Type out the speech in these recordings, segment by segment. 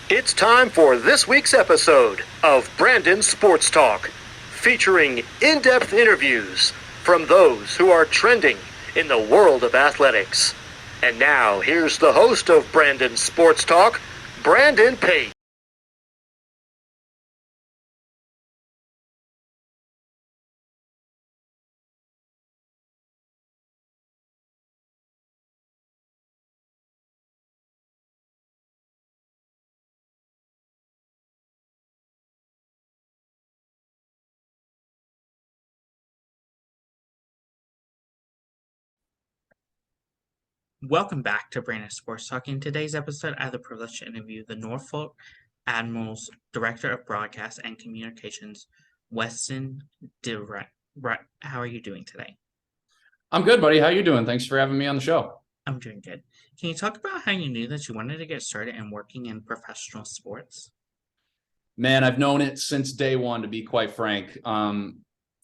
It's time for this week's episode of Brandon Sports Talk, featuring in-depth interviews from those who are trending in the world of athletics. And now, here's the host of Brandon Sports Talk, Brandon Pate. Welcome back to Brandon Sports Talk. In today's episode, I have the privilege to interview the Norfolk Admirals Director of Broadcast and Communications, Weston DeWitt. How are you doing today? I'm good, buddy. How you doing? Thanks for having me on the show. I'm doing good. Can you talk about how you knew that you wanted to get started in working in professional sports? Man, I've known it since day one, to be quite frank. I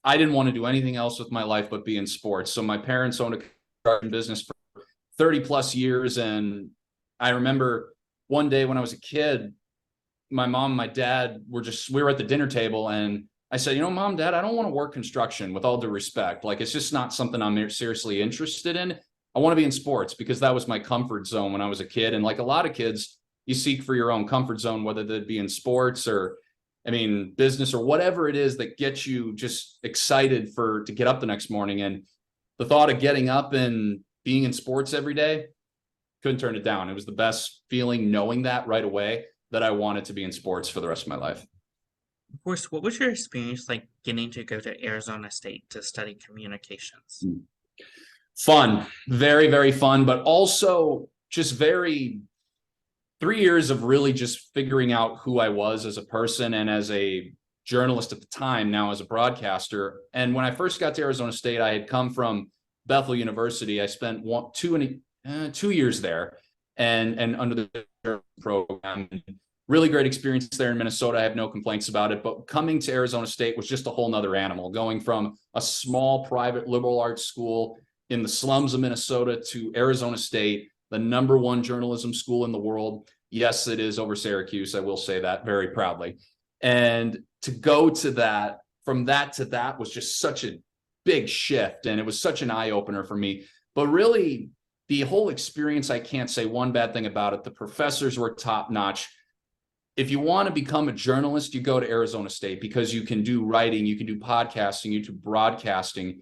didn't want to do anything else with my life but be in sports. So my parents owned a garden business for 30 plus years. And I remember one day when I was a kid, my mom and my dad we were at the dinner table, and I said, Mom, Dad, I don't want to work construction, with all due respect. Like, it's just not something I'm seriously interested in. I want to be in sports because that was my comfort zone when I was a kid. And like a lot of kids, you seek for your own comfort zone, whether that be in sports or, business or whatever it is that gets you just excited to get up the next morning. And the thought of getting up and being in sports every day, couldn't turn it down. It was the best feeling, knowing that right away, that I wanted to be in sports for the rest of my life. Of course, what was your experience like getting to go to Arizona State to study communications? Fun, very, very fun, but also just 3 years of really just figuring out who I was as a person and as a journalist at the time, now as a broadcaster. And when I first got to Arizona State, I had come from Bethel University. I spent 2 years there and under the program. Really great experience there in Minnesota. I have no complaints about it. But coming to Arizona State was just a whole nother animal, going from a small private liberal arts school in the slums of Minnesota to Arizona State, the #1 journalism school in the world. Yes, it is over Syracuse. I will say that very proudly. And to go to that, from that to that, was just such a big shift. And it was such an eye-opener for me. But really, the whole experience, I can't say one bad thing about it. The professors were top-notch. If you want to become a journalist, you go to Arizona State because you can do writing, you can do podcasting, you can do broadcasting.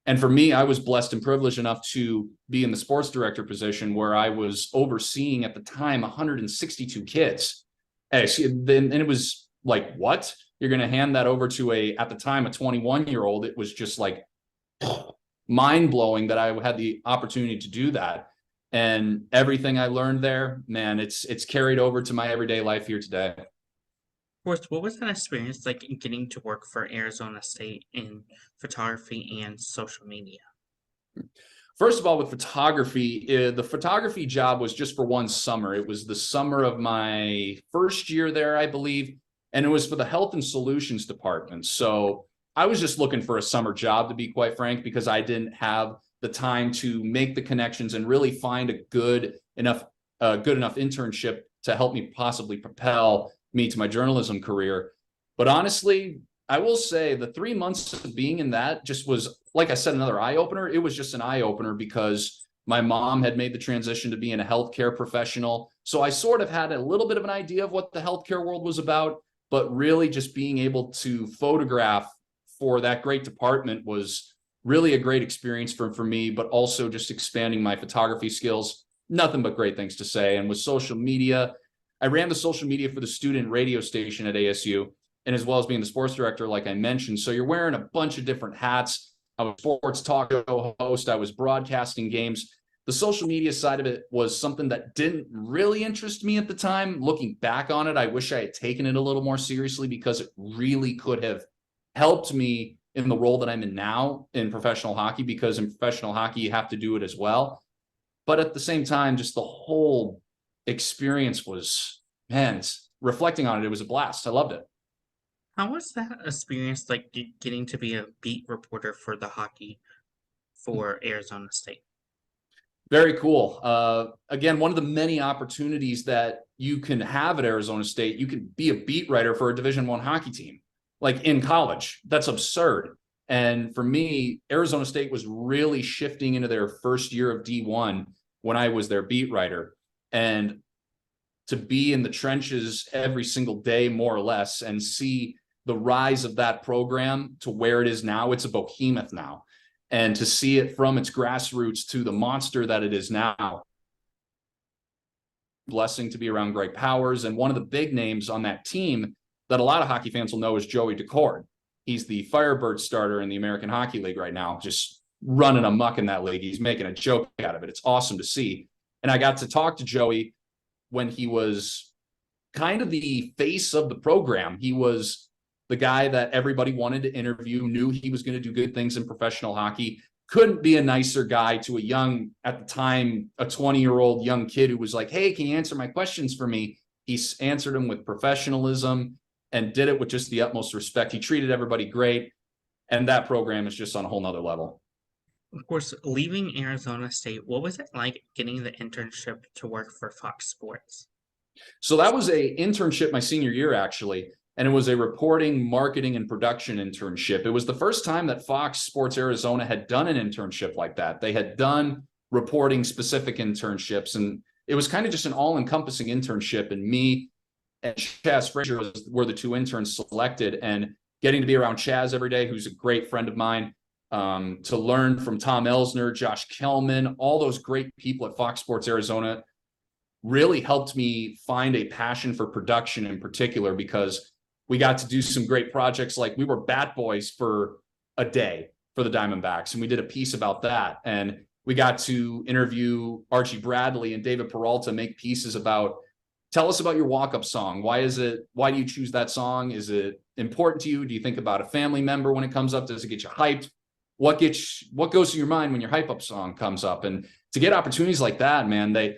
And for me, I was blessed and privileged enough to be in the sports director position where I was overseeing at the time 162 kids. And it was like, what? You're going to hand that over to at the time, a 21-year-old? It was just like mind-blowing that I had the opportunity to do that. And everything I learned there, man, it's carried over to my everyday life here today. Of course, what was that experience like in getting to work for Arizona State in photography and social media? First of all, with photography, the photography job was just for one summer. It was the summer of my first year there, I believe, and it was for the Health and Solutions Department. So I was just looking for a summer job, to be quite frank, because I didn't have the time to make the connections and really find a good enough internship to help me possibly propel me to my journalism career. But honestly, I will say the 3 months of being in that just was, like I said, another eye-opener. It was just an eye-opener because my mom had made the transition to being a healthcare professional. So I sort of had a little bit of an idea of what the healthcare world was about, but really just being able to photograph for that great department was really a great experience for me, but also just expanding my photography skills. Nothing but great things to say. And with social media, I ran the social media for the student radio station at ASU, and as well as being the sports director, like I mentioned. So you're wearing a bunch of different hats. I was a sports talk show host. I was broadcasting games. The social media side of it was something that didn't really interest me at the time. Looking back on it, I wish I had taken it a little more seriously because it really could have helped me in the role that I'm in now in professional hockey, because in professional hockey, you have to do it as well. But at the same time, just the whole experience was, man, reflecting on it, it was a blast. I loved it. How was that experience like getting to be a beat reporter for the hockey for Arizona State? Very cool. Again, one of the many opportunities that you can have at Arizona State, you can be a beat writer for a Division I hockey team, like in college. That's absurd. And for me, Arizona State was really shifting into their first year of D1 when I was their beat writer. And to be in the trenches every single day, more or less, and see the rise of that program to where it is now, it's a behemoth now. And to see it from its grassroots to the monster that it is now, blessing to be around Greg Powers. And one of the big names on that team that a lot of hockey fans will know is Joey Decord. He's the Firebird starter in the American Hockey League right now, just running amok in that league. He's making a joke out of it. It's awesome to see. And I got to talk to Joey when he was kind of the face of the program. He was the guy that everybody wanted to interview, knew he was going to do good things in professional hockey. Couldn't be a nicer guy to a young, at the time, a 20-year-old young kid who was like, hey, can you answer my questions for me? He answered them with professionalism and did it with just the utmost respect. He treated everybody great. And that program is just on a whole nother level. Of course, leaving Arizona State, what was it like getting the internship to work for Fox Sports? So that was a internship my senior year, actually. And it was a reporting, marketing, and production internship. It was the first time that Fox Sports Arizona had done an internship like that. They had done reporting specific internships, and it was kind of just an all-encompassing internship. And me and Chaz Frazier were the two interns selected, and getting to be around Chaz every day, who's a great friend of mine, to learn from Tom Elsner, Josh Kellman, all those great people at Fox Sports Arizona really helped me find a passion for production in particular, because we got to do some great projects. Like we were bat boys for a day for the Diamondbacks, and we did a piece about that. And we got to interview Archie Bradley and David Peralta, make pieces about, tell us about your walk-up song. Why do you choose that song? Is it important to you? Do you think about a family member when it comes up? Does it get you hyped? What goes through your mind when your hype up song comes up? And to get opportunities like that, man,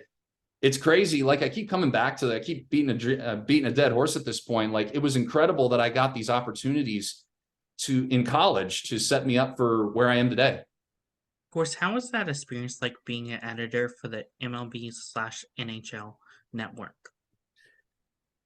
it's crazy. Like I keep coming back to that. I keep beating a dead horse at this point. Like it was incredible that I got these opportunities in college to set me up for where I am today. Of course, how was that experience like being an editor for the MLB/NHL network?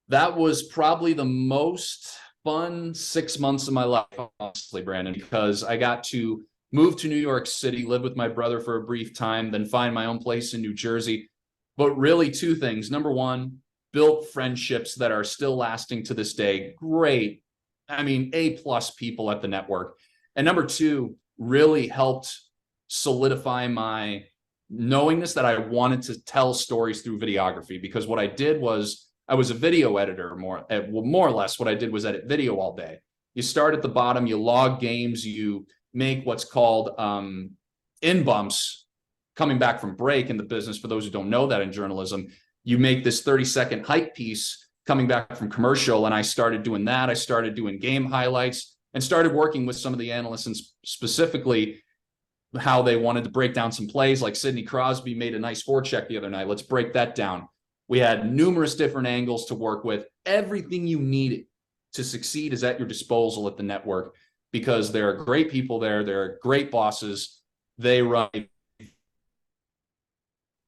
That was probably the most fun 6 months of my life, honestly, Brandon, because I got to move to New York City, live with my brother for a brief time, then find my own place in New Jersey. But really two things. Number one, built friendships that are still lasting to this day. Great. I mean, A+ people at the network. And number two, really helped solidify my knowingness that I wanted to tell stories through videography, because what I did was I was a video editor, more or less. What I did was edit video all day. You start at the bottom, you log games, you make what's called in bumps coming back from break in the business. For those who don't know that in journalism, you make this 30-second hype piece coming back from commercial. And I started doing that. I started doing game highlights and started working with some of the analysts, and specifically how they wanted to break down some plays. Like Sidney Crosby made a nice forecheck the other night. Let's break that down. We had numerous different angles to work with. Everything you needed to succeed is at your disposal at the network, because there are great people there. There are great bosses. They run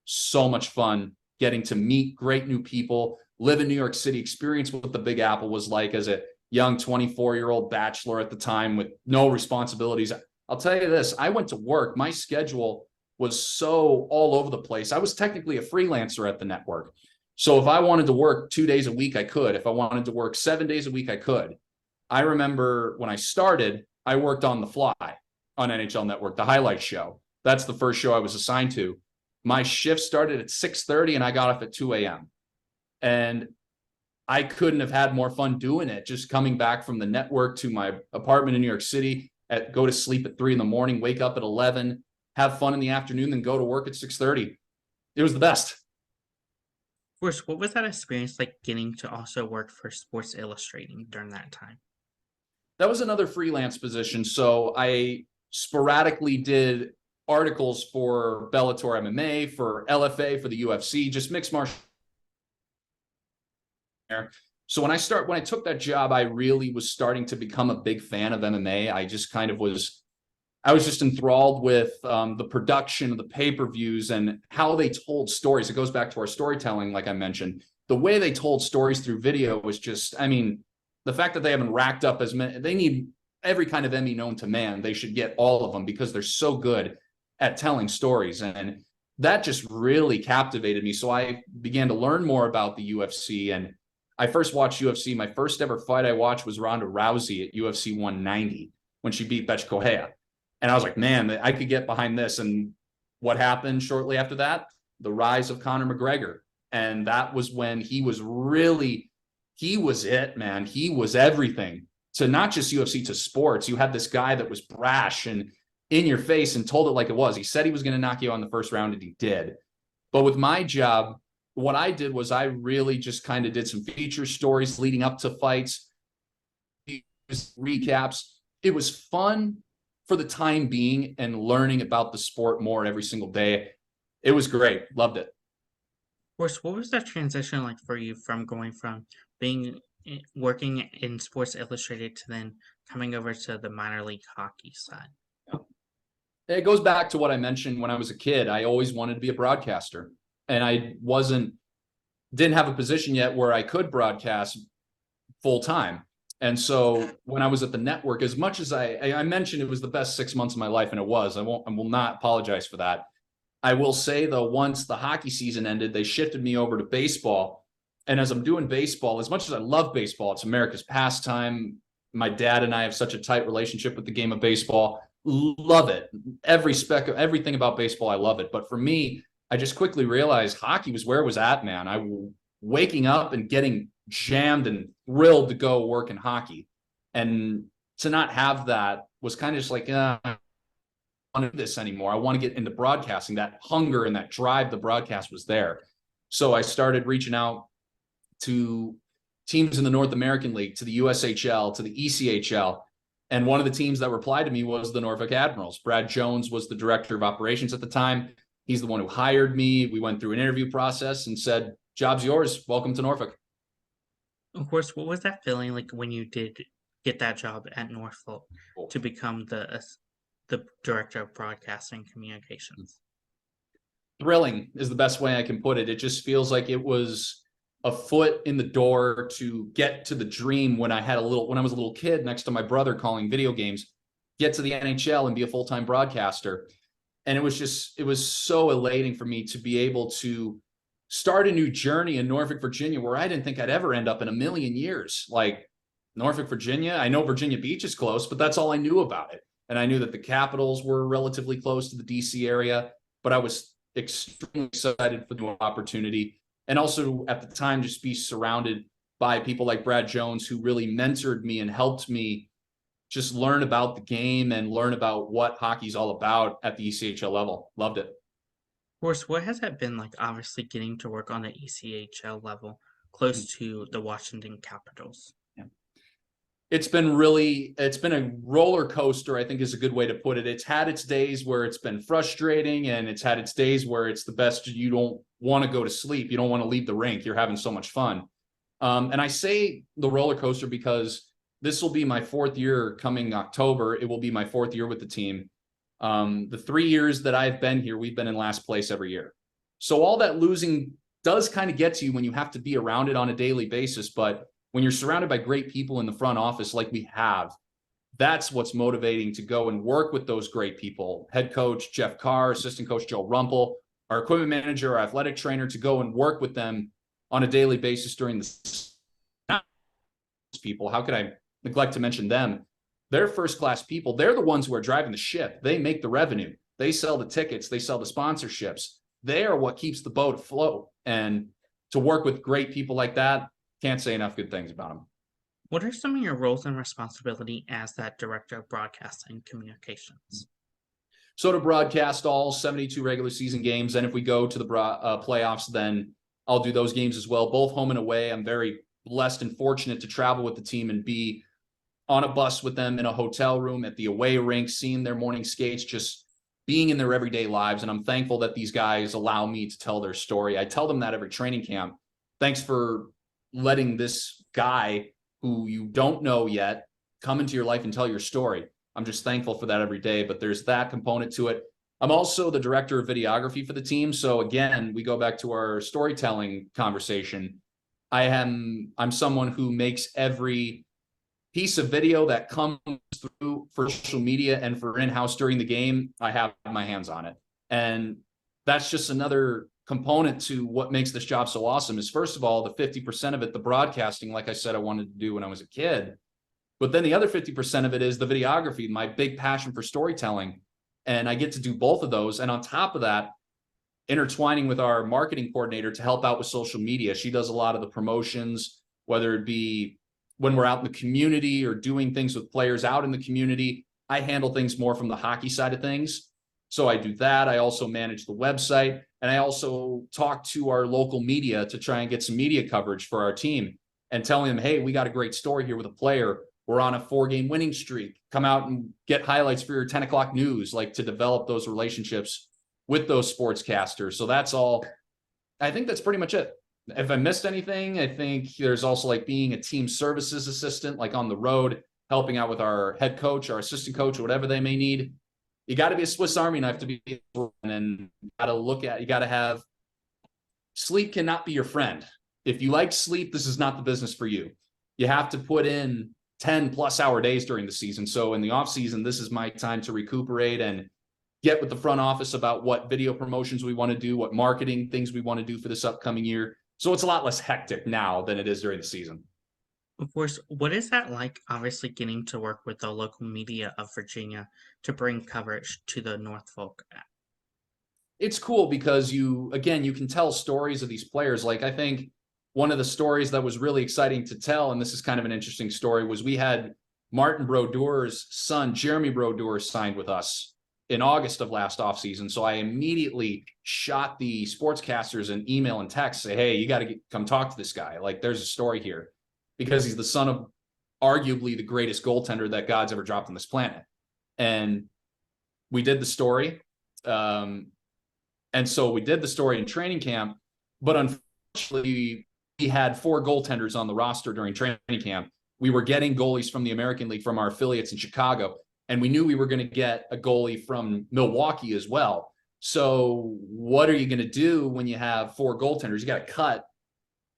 so much fun getting to meet great new people, live in New York City, experience what the Big Apple was like as a young 24-year-old bachelor at the time with no responsibilities. I'll tell you this, I went to work. My schedule was so all over the place. I was technically a freelancer at the network. So if I wanted to work 2 days a week, I could. If I wanted to work 7 days a week, I could. I remember when I started, I worked on the fly on NHL Network, the highlight show. That's the first show I was assigned to. My shift started at 6:30 and I got off at 2 a.m. And I couldn't have had more fun doing it, just coming back from the network to my apartment in New York City, go to sleep at 3 a.m, wake up at 11, have fun in the afternoon, then go to work at 6:30. It was the best. Of course, what was that experience like getting to also work for Sports Illustrated during that time? That was another freelance position. So I sporadically did articles for Bellator MMA, for LFA, for the UFC, just mixed martial arts. So when I took that job, I really was starting to become a big fan of MMA. I just kind of was I was just enthralled with the production of the pay-per-views and how they told stories. It goes back to our storytelling, like I mentioned. The way they told stories through video was just, I mean, the fact that they haven't racked up as many, they need every kind of Emmy known to man. They should get all of them because they're so good at telling stories. And that just really captivated me. So I began to learn more about the UFC. And I first watched UFC. My first ever fight I watched was Ronda Rousey at UFC 190 when she beat Bethe Correia. And I was like, man, I could get behind this. And what happened shortly after that? The rise of Conor McGregor. And that was when he was it, man. He was everything to not just UFC, to sports. You had this guy that was brash and in your face and told it like it was. He said he was going to knock you out in the first round, and he did. But with my job, what I did was I really just kind of did some feature stories leading up to fights, recaps. It was fun for the time being and learning about the sport more every single day. It was great. Loved it. Of course, what was that transition like for you from going from working in Sports Illustrated to then coming over to the minor league hockey side? It goes back to what I mentioned when I was a kid. I always wanted to be a broadcaster, and I didn't have a position yet where I could broadcast full time. And so when I was at the network, as much as I mentioned, it was the best 6 months of my life, and it was. I will not apologize for that. I will say, though, once the hockey season ended, they shifted me over to baseball. And as I'm doing baseball, as much as I love baseball, it's America's pastime. My dad and I have such a tight relationship with the game of baseball. Love it. Everything about baseball, I love it. But for me, I just quickly realized hockey was where it was at, man. Waking up and getting jammed and thrilled to go work in hockey. And to not have that was kind of just like, I don't want to do this anymore. I want to get into broadcasting. That hunger and that drive, the broadcast was there. So I started reaching out to teams in the North American League, to the USHL, to the ECHL. And one of the teams that replied to me was the Norfolk Admirals. Brad Jones was the director of operations at the time. He's the one who hired me. We went through an interview process and said, job's yours. Welcome to Norfolk. Of course, what was that feeling like when you did get that job at Norfolk to become the director of broadcasting communications? Thrilling is the best way I can put it. It just feels like it was a foot in the door to get to the dream when I was a little kid next to my brother calling video games, get to the NHL and be a full-time broadcaster. And it was so elating for me to be able to start a new journey in Norfolk, Virginia, where I didn't think I'd ever end up in a million years. Like Norfolk, Virginia, I know Virginia Beach is close, but that's all I knew about it. And I knew that the Capitals were relatively close to the DC area, but I was extremely excited for the opportunity. And also at the time, just be surrounded by people like Brad Jones, who really mentored me and helped me just learn about the game and learn about what hockey's all about at the ECHL level. Loved it. Of course, what has that been like, obviously getting to work on the ECHL level, close to the Washington Capitals? Yeah. It's been a roller coaster, I think is a good way to put it. It's had its days where it's been frustrating, and it's had its days where it's the best. You don't want to go to sleep. You don't want to leave the rink. You're having so much fun. And I say the roller coaster because this will be my fourth year coming October. It will be my fourth year with the team. The 3 years that I've been here, we've been in last place every year. So all that losing does kind of get to you when you have to be around it on a daily basis. But when you're surrounded by great people in the front office like we have, that's what's motivating to go and work with those great people. Head coach Jeff Carr, assistant coach Joe Rumpel, our equipment manager, our athletic trainer, to go and work with them on a daily basis during the people. How could I neglect to mention them? They're first-class people. They're the ones who are driving the ship. They make the revenue. They sell the tickets. They sell the sponsorships. They are what keeps the boat afloat. And to work with great people like that, can't say enough good things about them. What are some of your roles and responsibility as that director of broadcasting communications? So to broadcast all 72 regular season games, and if we go to the playoffs, then I'll do those games as well, both home and away. I'm very blessed and fortunate to travel with the team and be on a bus with them in a hotel room at the away rink, seeing their morning skates, just being in their everyday lives. And I'm thankful that these guys allow me to tell their story. I tell them that every training camp. Thanks for letting this guy who you don't know yet come into your life and tell your story. I'm just thankful for that every day. But there's that component to it. I'm also the director of videography for the team. So again, we go back to our storytelling conversation. I'm someone who makes every piece of video that comes through for social media and for in-house during the game. I have my hands on it. And that's just another component to what makes this job so awesome is, first of all, the 50% of it, the broadcasting, like I said, I wanted to do when I was a kid. But then the other 50% of it is the videography, my big passion for storytelling. And I get to do both of those. And on top of that, intertwining with our marketing coordinator to help out with social media. She does a lot of the promotions, whether it be when we're out in the community or doing things with players out in the community. I handle things more from the hockey side of things. So I do that. I also manage the website, and I also talk to our local media to try and get some media coverage for our team and telling them, hey, we got a great story here with a player. We're on a 4-game winning streak. Come out and get highlights for your 10 o'clock news, like to develop those relationships with those sportscasters. So that's all. I think that's pretty much it. If I missed anything, I think there's also like being a team services assistant, like on the road, helping out with our head coach, our assistant coach, or whatever they may need. You got to be a Swiss Army knife to be, and you got to have sleep cannot be your friend. If you like sleep, this is not the business for you. You have to put in 10+ hour days during the season. So in the off season, this is my time to recuperate and get with the front office about what video promotions we want to do, what marketing things we want to do for this upcoming year. So it's a lot less hectic now than it is during the season. Of course, what is that like, obviously, getting to work with the local media of Virginia to bring coverage to the Norfolk? It's cool because you can tell stories of these players. Like, I think one of the stories that was really exciting to tell, and this is kind of an interesting story, was we had Martin Brodeur's son, Jeremy Brodeur, signed with us in August of last offseason. So I immediately shot the sportscasters an email and text, say, hey, you got to come talk to this guy. Like, there's a story here, because he's the son of arguably the greatest goaltender that God's ever dropped on this planet. And we did the story. And so we did the story in training camp, but unfortunately we had 4 goaltenders on the roster during training camp. We were getting goalies from the American League from our affiliates in Chicago, and we knew we were going to get a goalie from Milwaukee as well. So what are you going to do when you have 4 goaltenders? You got to cut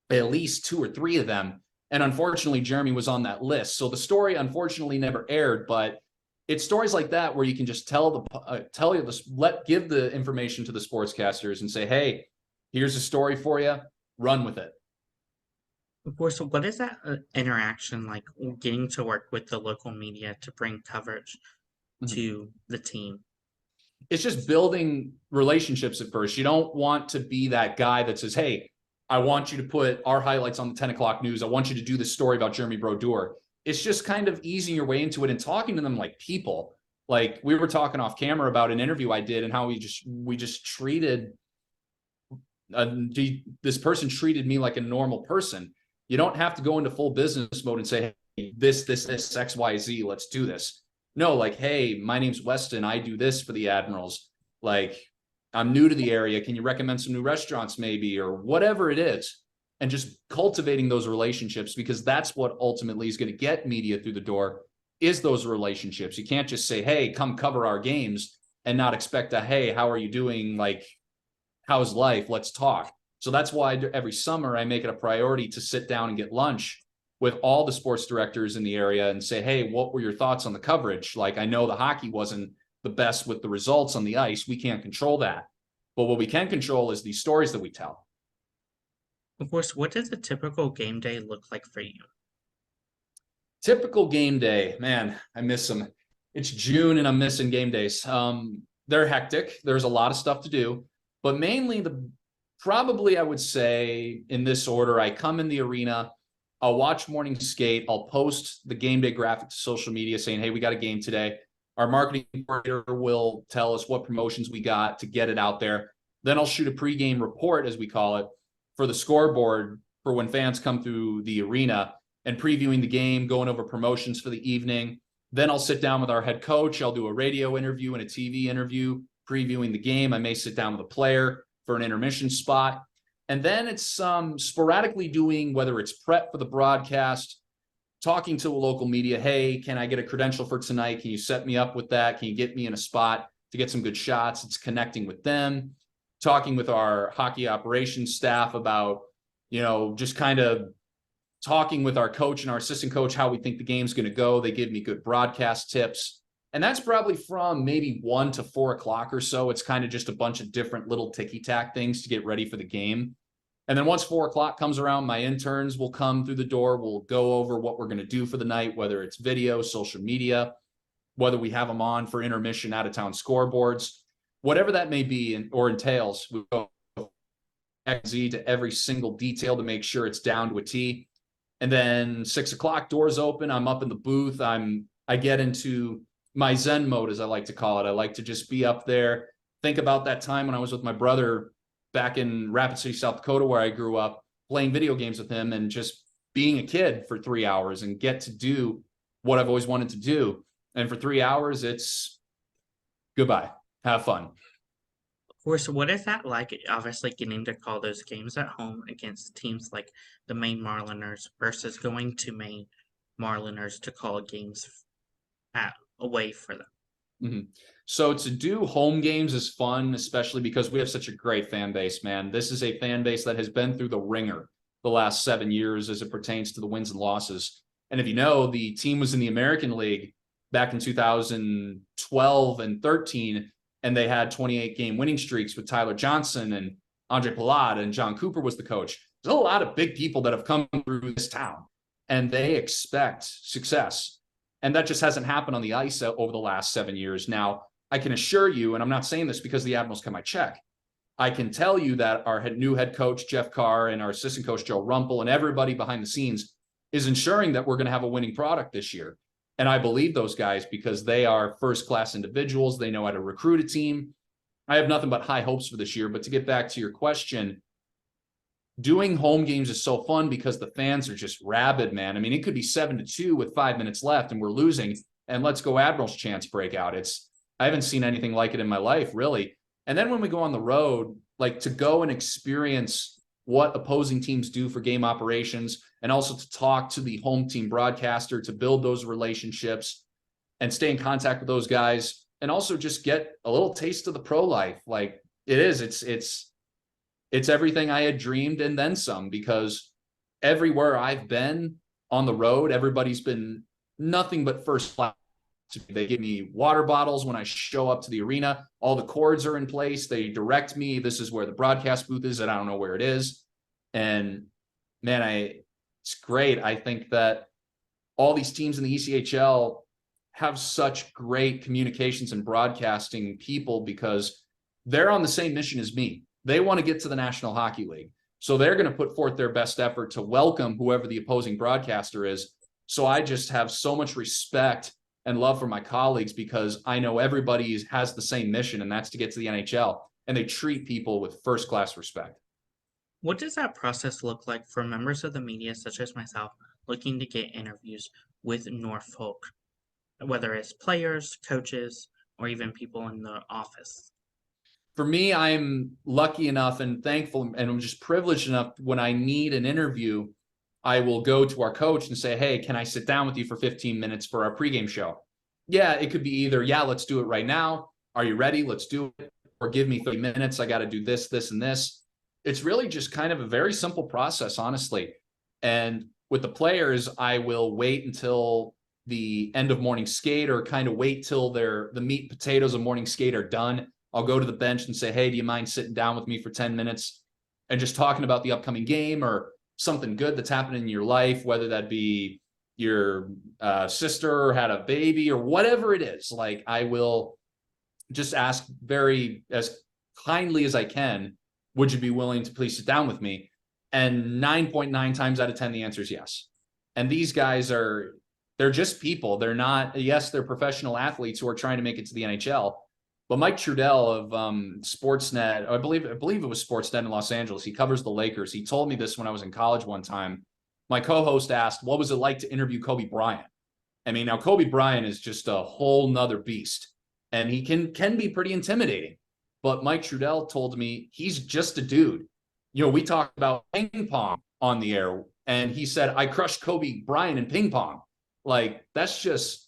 at least 2 or 3 of them. And unfortunately, Jeremy was on that list. So the story unfortunately never aired, but it's stories like that where you can just give the information to the sportscasters and say, hey, here's a story for you, run with it. Of course, what is that interaction like, getting to work with the local media to bring coverage to the team? It's just building relationships at first. You don't want to be that guy that says, hey, I want you to put our highlights on the 10 o'clock news. I want you to do this story about Jeremy Brodeur. It's just kind of easing your way into it and talking to them like people. Like, we were talking off camera about an interview I did and how we just treated this person treated me like a normal person. You don't have to go into full business mode and say, hey, this, X, Y, Z, let's do this. No, like, hey, my name's Weston. I do this for the Admirals. Like, I'm new to the area. Can you recommend some new restaurants maybe, or whatever it is? And just cultivating those relationships, because that's what ultimately is going to get media through the door, is those relationships. You can't just say, hey, come cover our games and not expect a, hey, how are you doing? Like, how's life? Let's talk. So that's why every summer I make it a priority to sit down and get lunch with all the sports directors in the area and say, hey, what were your thoughts on the coverage? Like, I know the hockey wasn't the best with the results on the ice. We can't control that. But what we can control is these stories that we tell. Of course, what does a typical game day look like for you? Typical game day, man, I miss them. It's June and I'm missing game days. They're hectic. There's a lot of stuff to do, but mainly probably I would say in this order, I come in the arena, I'll watch morning skate, I'll post the game day graphic to social media saying, hey, we got a game today. Our marketing coordinator will tell us what promotions we got to get it out there. Then I'll shoot a pregame report, as we call it, for the scoreboard for when fans come through the arena, and previewing the game, going over promotions for the evening. Then I'll sit down with our head coach. I'll do a radio interview and a TV interview previewing the game. I may sit down with a player for an intermission spot. And then it's sporadically doing, whether it's prep for the broadcast, talking to a local media, hey, can I get a credential for tonight? Can you set me up with that? Can you get me in a spot to get some good shots? It's connecting with them, talking with our hockey operations staff about, just kind of talking with our coach and our assistant coach, how we think the game's going to go. They give me good broadcast tips. And that's probably from maybe 1 to 4 o'clock or so. It's kind of just a bunch of different little ticky-tack things to get ready for the game. And then once 4 o'clock comes around, my interns will come through the door. We'll go over what we're going to do for the night, whether it's video, social media, whether we have them on for intermission, out-of-town scoreboards, whatever that may be or entails. We go XZ to every single detail to make sure it's down to a T. And then 6 o'clock, doors open. I'm up in the booth. I get into my Zen mode, as I like to call it. I like to just be up there, think about that time when I was with my brother back in Rapid City, South Dakota, where I grew up, playing video games with him and just being a kid for 3 hours and get to do what I've always wanted to do. And for 3 hours, it's goodbye. Have fun. Of course, what is that like, obviously getting to call those games at home against teams like the Maine Marliners versus going to Maine Marliners to call games away for them? Mm-hmm. So to do home games is fun, especially because we have such a great fan base, man. This is a fan base that has been through the ringer the last 7 years as it pertains to the wins and losses. And if you know, the team was in the American League back in 2012 and 13, and they had 28-game winning streaks with Tyler Johnson and Andre Palat, and John Cooper was the coach. There's a lot of big people that have come through this town, and they expect success. And that just hasn't happened on the ice over the last 7 years. Now, I can assure you, and I'm not saying this because the Admirals cut my check, I can tell you that our new head coach, Jeff Carr, and our assistant coach, Joe Rumpel, and everybody behind the scenes is ensuring that we're going to have a winning product this year. And I believe those guys because they are first-class individuals. They know how to recruit a team. I have nothing but high hopes for this year. But to get back to your question, doing home games is so fun because the fans are just rabid, man. I mean, it could be 7-2 with 5 minutes left and we're losing, and let's go Admirals chants break out. I haven't seen anything like it in my life, really. And then when we go on the road, like to go and experience what opposing teams do for game operations, and also to talk to the home team broadcaster, to build those relationships and stay in contact with those guys, and also just get a little taste of the pro life. Like it's everything I had dreamed and then some, because everywhere I've been on the road, everybody's been nothing but first class. They give me water bottles when I show up to the arena. All the cords are in place. They direct me. This is where the broadcast booth is, and I don't know where it is. And man, it's great. I think that all these teams in the ECHL have such great communications and broadcasting people because they're on the same mission as me. They want to get to the National Hockey League. So they're going to put forth their best effort to welcome whoever the opposing broadcaster is. So I just have so much respect and love for my colleagues because I know everybody has the same mission, and that's to get to the NHL. And they treat people with first-class respect. What does that process look like for members of the media, such as myself, looking to get interviews with Norfolk, whether it's players, coaches, or even people in the office? For me, I'm lucky enough and thankful, and I'm just privileged enough when I need an interview, I will go to our coach and say, hey, can I sit down with you for 15 minutes for our pregame show? Yeah, it could be either, yeah, let's do it right now. Are you ready? Let's do it. Or give me 30 minutes. I got to do this, this, and this. It's really just kind of a very simple process, honestly. And with the players, I will wait until the end of morning skate, or kind of wait till the meat and potatoes of morning skate are done. I'll go to the bench and say, hey, do you mind sitting down with me for 10 minutes and just talking about the upcoming game or something good that's happening in your life, whether that be your sister had a baby or whatever it is. Like, I will just ask very as kindly as I can, would you be willing to please sit down with me? And 9.9 times out of 10, the answer is yes. And these guys they're just people. They're not, yes, they're professional athletes who are trying to make it to the NHL. But Mike Trudell of Sportsnet, I believe it was Sportsnet in Los Angeles. He covers the Lakers. He told me this when I was in college one time. My co-host asked, what was it like to interview Kobe Bryant? I mean, now Kobe Bryant is just a whole nother beast, and he can be pretty intimidating. But Mike Trudell told me he's just a dude. You know, we talked about ping pong on the air, And he said, I crushed Kobe Bryant in ping pong. Like, that's just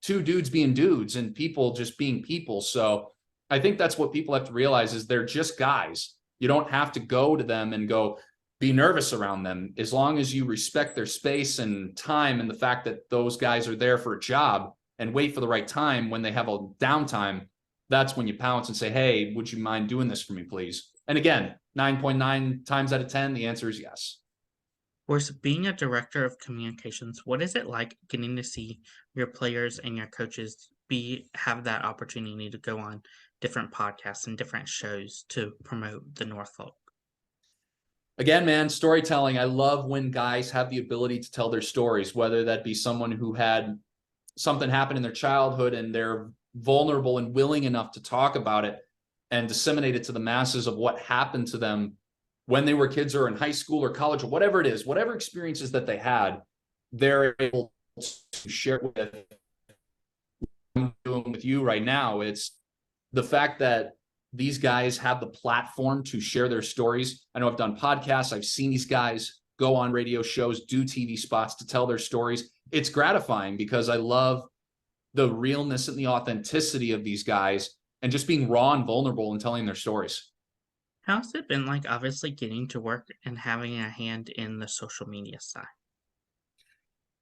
two dudes being dudes and people just being people. So I think that's what people have to realize is they're just guys. You don't have to go to them and go be nervous around them. As long as you respect their space and time and the fact that those guys are there for a job and wait for the right time when they have a downtime, that's when you pounce and say, hey, would you mind doing this for me, please? And again, 9.9 times out of 10, the answer is yes. Of course, being a director of communications, what is it like getting to see your players and your coaches have that opportunity to go on different podcasts and different shows to promote the Norfolk? Again, man, storytelling. I love when guys have the ability to tell their stories, whether that be someone who had something happen in their childhood and they're vulnerable and willing enough to talk about it and disseminate it to the masses of what happened to them when they were kids or in high school or college or whatever it is, whatever experiences that they had, they're able to share with. I'm doing with you right now. It's the fact that these guys have the platform to share their stories. I know I've done podcasts. I've seen these guys go on radio shows, do TV spots to tell their stories. It's gratifying because I love the realness and the authenticity of these guys and just being raw and vulnerable and telling their stories. How's it been like, obviously, getting to work and having a hand in the social media side?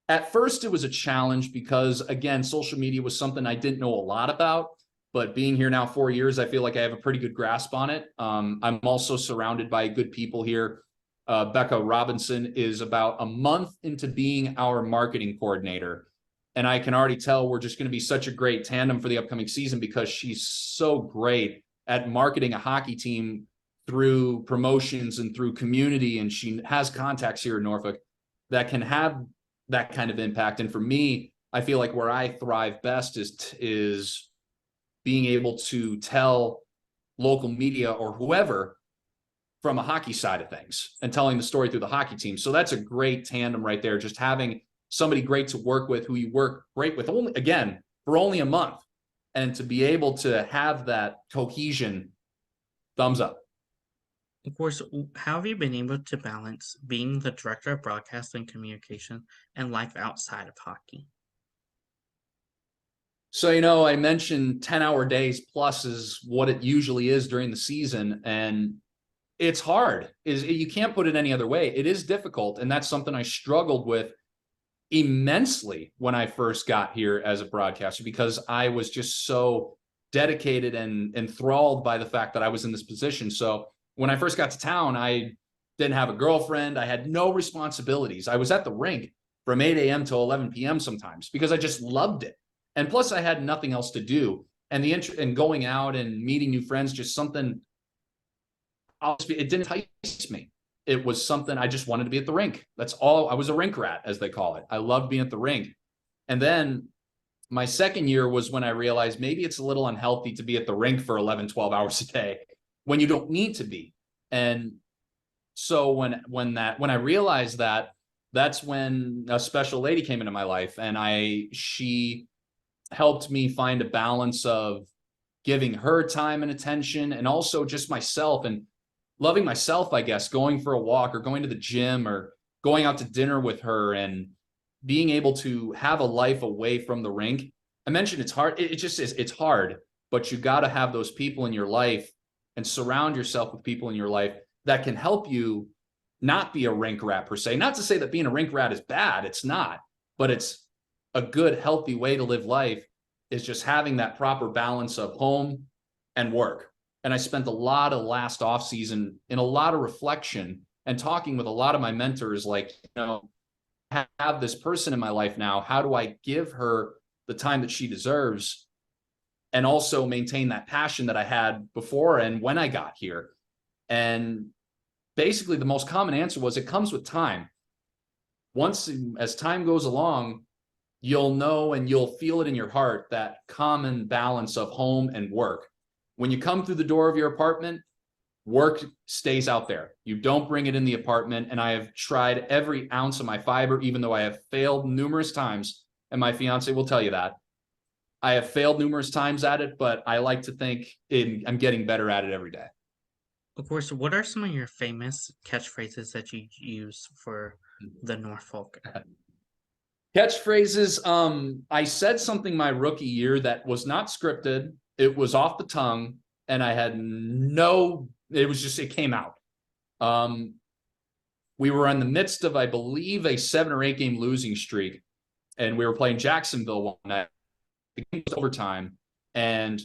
At first, it was a challenge because, again, social media was something I didn't know a lot about. But being here now 4 years, I feel like I have a pretty good grasp on it. I'm also surrounded by good people here. Becca Robinson is about a month into being our marketing coordinator. And I can already tell we're just going to be such a great tandem for the upcoming season because she's so great at marketing a hockey team through promotions and through community. And she has contacts here in Norfolk that can have that kind of impact. And for me, I feel like where I thrive best is being able to tell local media or whoever from a hockey side of things and telling the story through the hockey team. So that's a great tandem right there. Just having somebody great to work with who you work great with only, again, for only a month, and to be able to have that cohesion, thumbs up. Of course, how have you been able to balance being the director of broadcast and communication and life outside of hockey? So, I mentioned 10-hour days plus is what it usually is during the season. And it's hard. You can't put it any other way. It is difficult. And that's something I struggled with immensely when I first got here as a broadcaster, because I was just so dedicated and enthralled by the fact that I was in this position. So when I first got to town, I didn't have a girlfriend. I had no responsibilities. I was at the rink from 8 a.m. to 11 p.m. sometimes because I just loved it. And plus I had nothing else to do. And and going out and meeting new friends, just something, it didn't entice me. It was something I just wanted to be at the rink. That's all. I was a rink rat, as they call it. I loved being at the rink. And then my second year was when I realized maybe it's a little unhealthy to be at the rink for 11, 12 hours a day when you don't need to be. And so when I realized that, that's when a special lady came into my life, and she helped me find a balance of giving her time and attention and also just myself and loving myself, I guess, going for a walk or going to the gym or going out to dinner with her and being able to have a life away from the rink. I mentioned it's hard. It just is. It's hard, but you got to have those people in your life and surround yourself with people in your life that can help you not be a rink rat per se. Not to say that being a rink rat is bad. It's not, but it's a good, healthy way to live life is just having that proper balance of home and work. And I spent a lot of last off season in a lot of reflection and talking with a lot of my mentors, like, have this person in my life now. How do I give her the time that she deserves and also maintain that passion that I had before and when I got here? And basically the most common answer was it comes with time. Once, as time goes along, you'll know and you'll feel it in your heart, that common balance of home and work. When you come through the door of your apartment, work stays out there. You don't bring it in the apartment. And I have tried every ounce of my fiber, even though I have failed numerous times. And my fiance will tell you that. I have failed numerous times at it, but I like to think I'm getting better at it every day. Of course, what are some of your famous catchphrases that you use for the Norfolk? Catchphrases. I said something my rookie year that was not scripted. It was off the tongue, and I had it came out. We were in the midst of, I believe, a 7 or 8 game losing streak, and we were playing Jacksonville one night. The game was overtime, and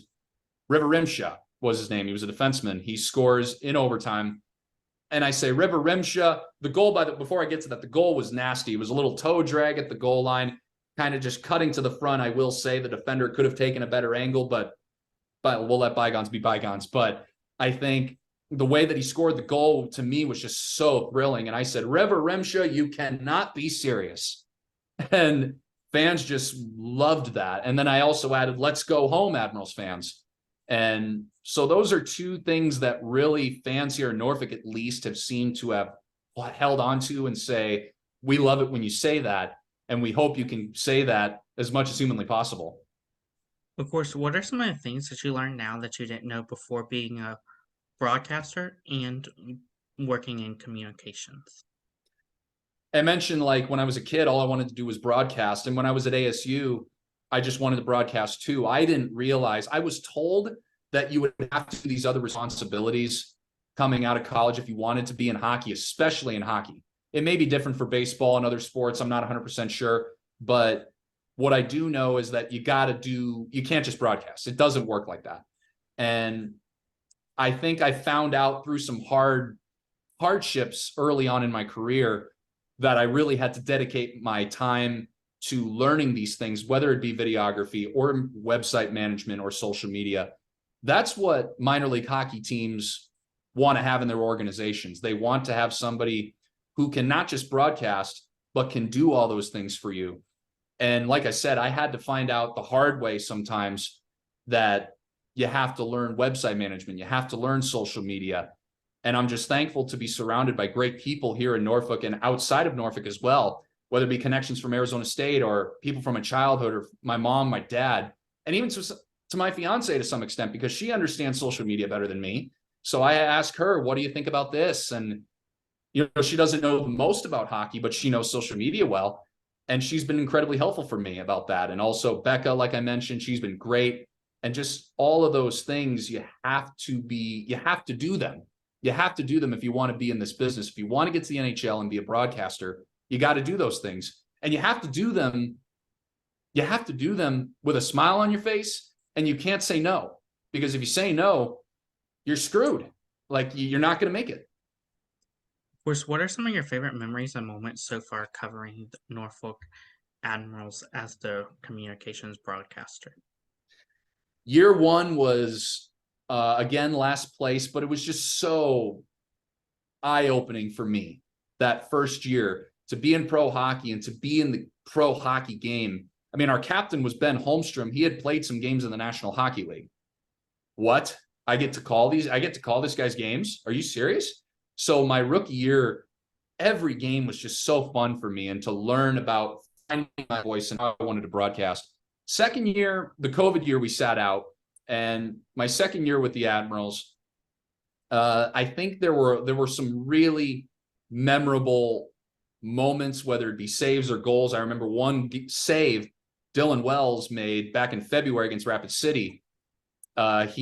River Rimshaw was his name. He was a defenseman. He scores in overtime. And I say, River Rimshaw, before I get to that, the goal was nasty. It was a little toe drag at the goal line, kind of just cutting to the front. I will say the defender could have taken a better angle, but we'll let bygones be bygones. But I think the way that he scored the goal to me was just so thrilling. And I said, River Rimshaw, you cannot be serious. And fans just loved that. And then I also added, let's go home, Admirals fans. And so those are 2 things that really fans here in Norfolk at least have seemed to have held on to and say, we love it when you say that. And we hope you can say that as much as humanly possible. Of course, what are some of the things that you learn now that you didn't know before being a broadcaster and working in communications? I mentioned, like, when I was a kid, all I wanted to do was broadcast. And when I was at ASU, I just wanted to broadcast too. I didn't realize, I was told that you would have to do these other responsibilities coming out of college if you wanted to be in hockey, especially in hockey. It may be different for baseball and other sports. I'm not 100% sure. But what I do know is that you can't just broadcast. It doesn't work like that. And I think I found out through some hardships early on in my career that I really had to dedicate my time to learning these things, whether it be videography or website management or social media. That's what minor league hockey teams want to have in their organizations. They want to have somebody who can not just broadcast, but can do all those things for you. And like I said, I had to find out the hard way sometimes that you have to learn website management, you have to learn social media. And I'm just thankful to be surrounded by great people here in Norfolk and outside of Norfolk as well, whether it be connections from Arizona State or people from my childhood or my mom, my dad, and even to my fiance to some extent, because she understands social media better than me. So I ask her, what do you think about this? And, she doesn't know most about hockey, but she knows social media well. And she's been incredibly helpful for me about that. And also Becca, like I mentioned, she's been great. And just all of those things, you have to do them. You have to do them if you want to be in this business. If you want to get to the NHL and be a broadcaster, you got to do those things. And you have to do them with a smile on your face, and you can't say no. Because if you say no, you're screwed. Like, you're not going to make it. Of course, what are some of your favorite memories and moments so far covering the Norfolk Admirals as the communications broadcaster? Year 1 was, again, last place, but it was just so eye-opening for me that first year to be in pro hockey and to be in the pro hockey game. I mean, our captain was Ben Holmstrom. He had played some games in the National Hockey League. What? I get to call this guy's games? Are you serious? So my rookie year, every game was just so fun for me, and to learn about finding my voice and how I wanted to broadcast. Second year, the COVID year, we sat out, and my second year with the Admirals, I think there were some really memorable moments, whether it be saves or goals. I remember one save Dylan Wells made back in February against Rapid City. What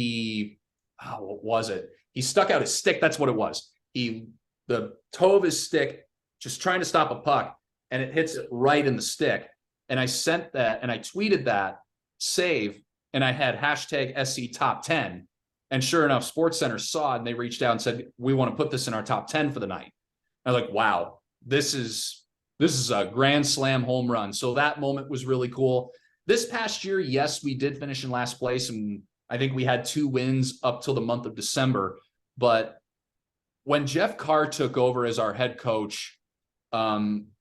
was it? He stuck out his stick. That's what it was. The toe of his stick, just trying to stop a puck, and it hits it right in the stick. And I sent that, and I tweeted that save, and I had hashtag SC top 10. And sure enough, SportsCenter saw it, and they reached out and said, we want to put this in our top 10 for the night. I was like, wow, this is a grand slam home run. So that moment was really cool. This past year, yes, we did finish in last place, and I think we had 2 wins up till the month of December. But when Jeff Carr took over as our head coach,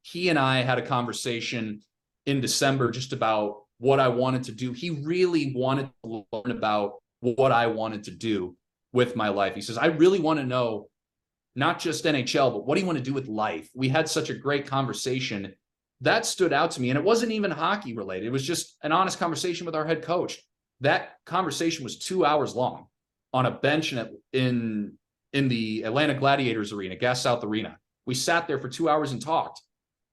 he and I had a conversation in December just about what I wanted to do. He really wanted to learn about what I wanted to do with my life. He says, I really want to know not just NHL, but what do you want to do with life? We had such a great conversation. That stood out to me. And it wasn't even hockey related. It was just an honest conversation with our head coach. That conversation was 2 hours long on a bench in in the Atlanta Gladiators Arena, Gas South Arena. We sat there for 2 hours and talked.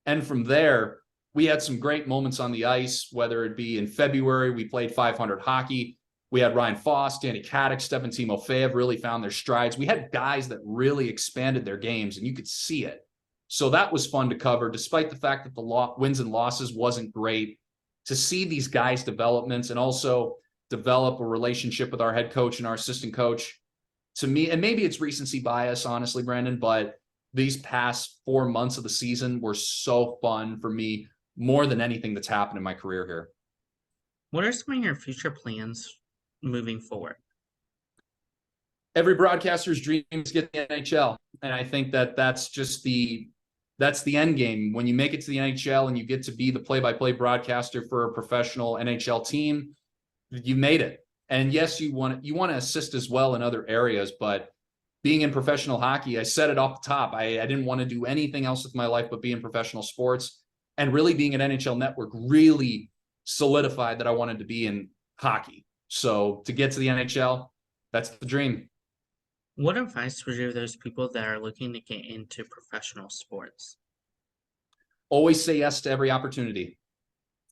And from there, we had some great moments on the ice, whether it be in February, we played 500 hockey. We had Ryan Foss, Danny Kadek, Stefan Timofeyev really found their strides. We had guys that really expanded their games, and you could see it. So that was fun to cover, despite the fact that the wins and losses wasn't great. To see these guys' developments and also develop a relationship with our head coach and our assistant coach, to me, and maybe it's recency bias, honestly, Brandon, but these past 4 months of the season were so fun for me, more than anything that's happened in my career here. What are some of your future plans moving forward? Every broadcaster's dream is get the NHL. And I think that that's the end game. When you make it to the NHL and you get to be the play-by-play broadcaster for a professional NHL team, you made it. And yes, you want to assist as well in other areas, but being in professional hockey, I said it off the top, I didn't want to do anything else with my life but be in professional sports. And really being at NHL Network really solidified that I wanted to be in hockey. So to get to the NHL, that's the dream. What advice would you give those people that are looking to get into professional sports? Always say yes to every opportunity.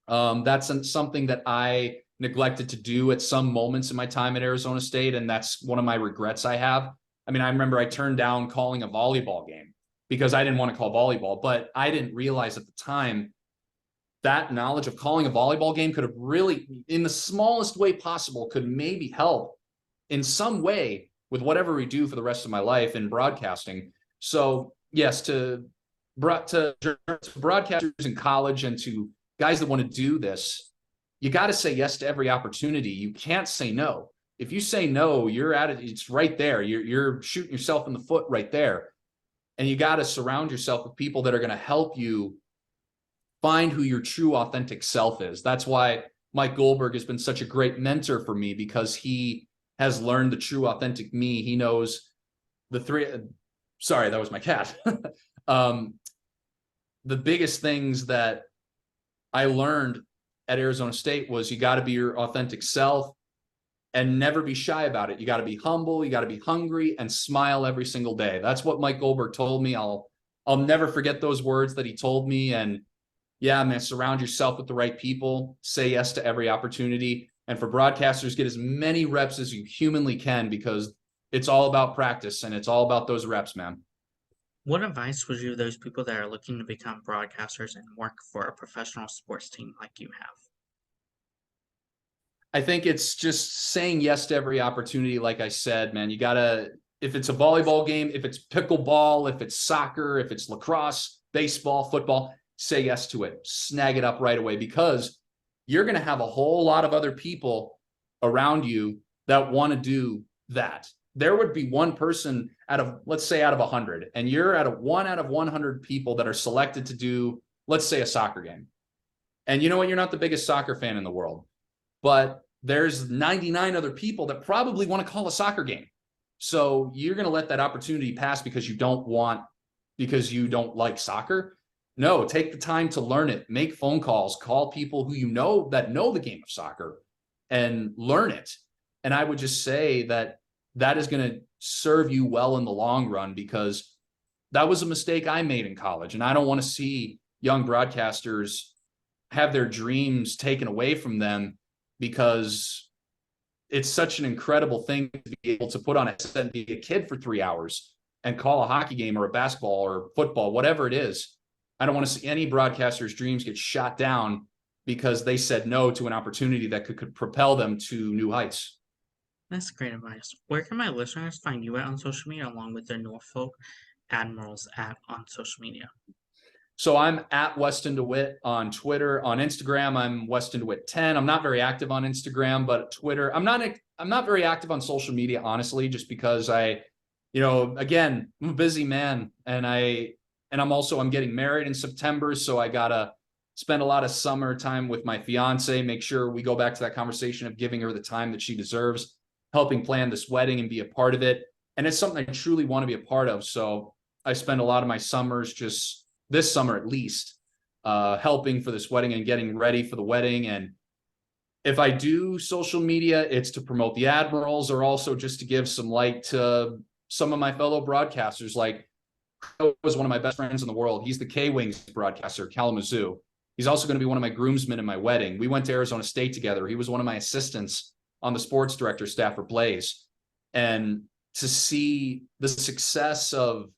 That's something that I neglected to do at some moments in my time at Arizona State, and that's one of my regrets I have. I mean, I remember I turned down calling a volleyball game because I didn't want to call volleyball, but I didn't realize at the time that knowledge of calling a volleyball game could have really, in the smallest way possible, could maybe help in some way with whatever we do for the rest of my life in broadcasting. So yes, to broadcasters in college and to guys that want to do this, you got to say yes to every opportunity. You can't say no. If you say no, you're at it. It's right there. You're shooting yourself in the foot right there. And you got to surround yourself with people that are going to help you find who your true, authentic self is. That's why Mike Goldberg has been such a great mentor for me, because he has learned the true, authentic me. He knows the three. Sorry, that was my cat. The biggest things that I learned at Arizona State was you got to be your authentic self and never be shy about it. You got to be humble, you got to be hungry, and smile every single day. That's what Mike Goldberg told me. I'll never forget those words that he told me. And yeah, man, surround yourself with the right people, say yes to every opportunity. And for broadcasters, get as many reps as you humanly can, because it's all about practice and it's all about those reps, man. What advice would you give those people that are looking to become broadcasters and work for a professional sports team like you have? I think it's just saying yes to every opportunity. Like I said, man, you gotta, if it's a volleyball game, if it's pickleball, if it's soccer, if it's lacrosse, baseball, football, say yes to it, snag it up right away, because you're going to have a whole lot of other people around you that want to do that. There would be one person out of, let's say out of 100, and you're at one out of 100 people that are selected to do, let's say, a soccer game. And you know what? You're not the biggest soccer fan in the world, but there's 99 other people that probably want to call a soccer game. So you're going to let that opportunity pass because you don't like soccer? No, take the time to learn it, make phone calls, call people who you know that know the game of soccer and learn it. And I would just say that that is going to serve you well in the long run, because that was a mistake I made in college. And I don't want to see young broadcasters have their dreams taken away from them, because it's such an incredible thing to be able to put on a set and be a kid for 3 hours and call a hockey game or a basketball or football, whatever it is. I don't want to see any broadcaster's dreams get shot down because they said no to an opportunity that could propel them to new heights. That's great advice. Where can my listeners find you at on social media, along with the Norfolk Admirals on social media? So I'm at Weston DeWitt on Twitter. On Instagram, I'm Weston DeWitt 10. I'm not very active on Instagram, but Twitter, I'm not very active on social media, honestly, just because again, I'm a busy man, and I'm getting married in September, so I gotta spend a lot of summer time with my fiance, make sure we go back to that conversation of giving her the time that she deserves, helping plan this wedding and be a part of it. And it's something I truly want to be a part of. So I spend a lot of my summers, just this summer at least, helping for this wedding and getting ready for the wedding. And if I do social media, it's to promote the Admirals, or also just to give some light to some of my fellow broadcasters. Like, was one of my best friends in the world. He's the K-Wings broadcaster, Kalamazoo. He's also going to be one of my groomsmen in my wedding. We went to Arizona State together. He was one of my assistants on the sports director staff for Blaze. And to see the success of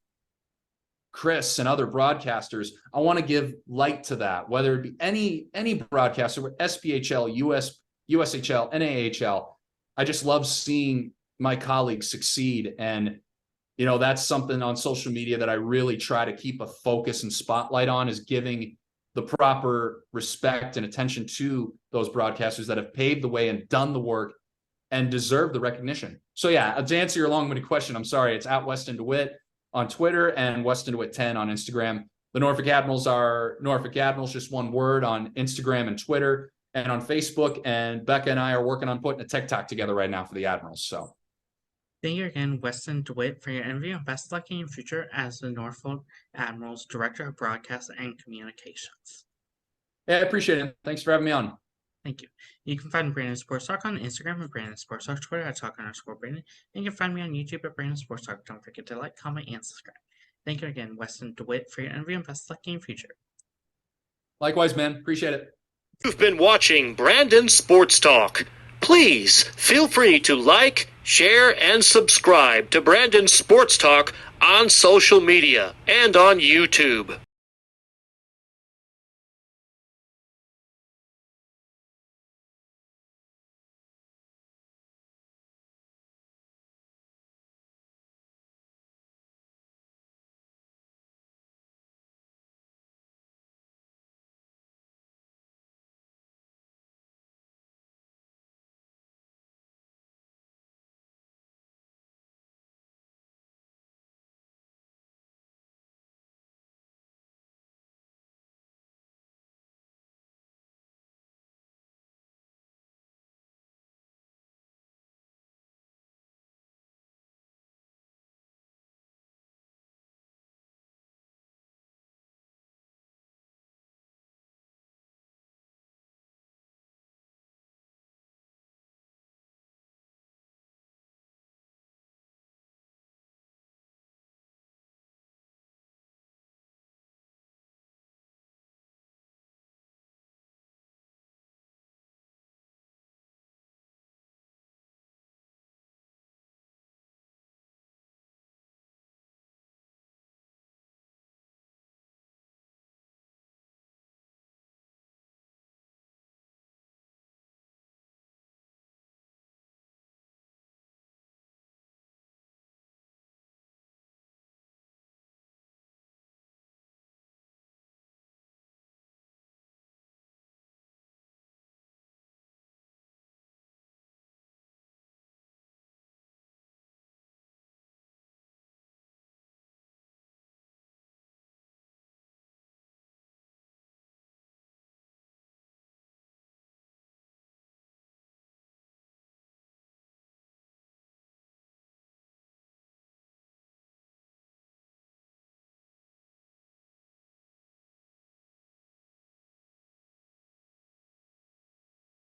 Chris and other broadcasters, I want to give light to that, whether it be any broadcaster, SPHL, USHL, NAHL. I just love seeing my colleagues succeed. And, you know, that's something on social media that I really try to keep a focus and spotlight on, is giving the proper respect and attention to those broadcasters that have paved the way and done the work and deserve the recognition. So yeah, to answer your long-winded question, I'm sorry, it's at Weston DeWitt on Twitter and Weston DeWitt 10 on Instagram. The Norfolk Admirals are Norfolk Admirals, just one word, on Instagram and Twitter and on Facebook. And Becca and I are working on putting a TikTok together right now for the Admirals. So Thank you again, Weston DeWitt, for your interview, and best of luck in your future as the Norfolk Admirals Director of Broadcast and Communications. yeah, I appreciate it. Thanks for having me on. Thank you. You can find Brandon Sports Talk on Instagram at Brandon Sports Talk, Twitter at Talk_Brandon, and you can find me on YouTube at Brandon Sports Talk. Don't forget to like, comment, and subscribe. Thank you again, Weston DeWitt, for your interview, and best of luck in your future. Likewise, man. Appreciate it. You've been watching Brandon Sports Talk. Please feel free to like, share, and subscribe to Brandon Sports Talk on social media and on YouTube.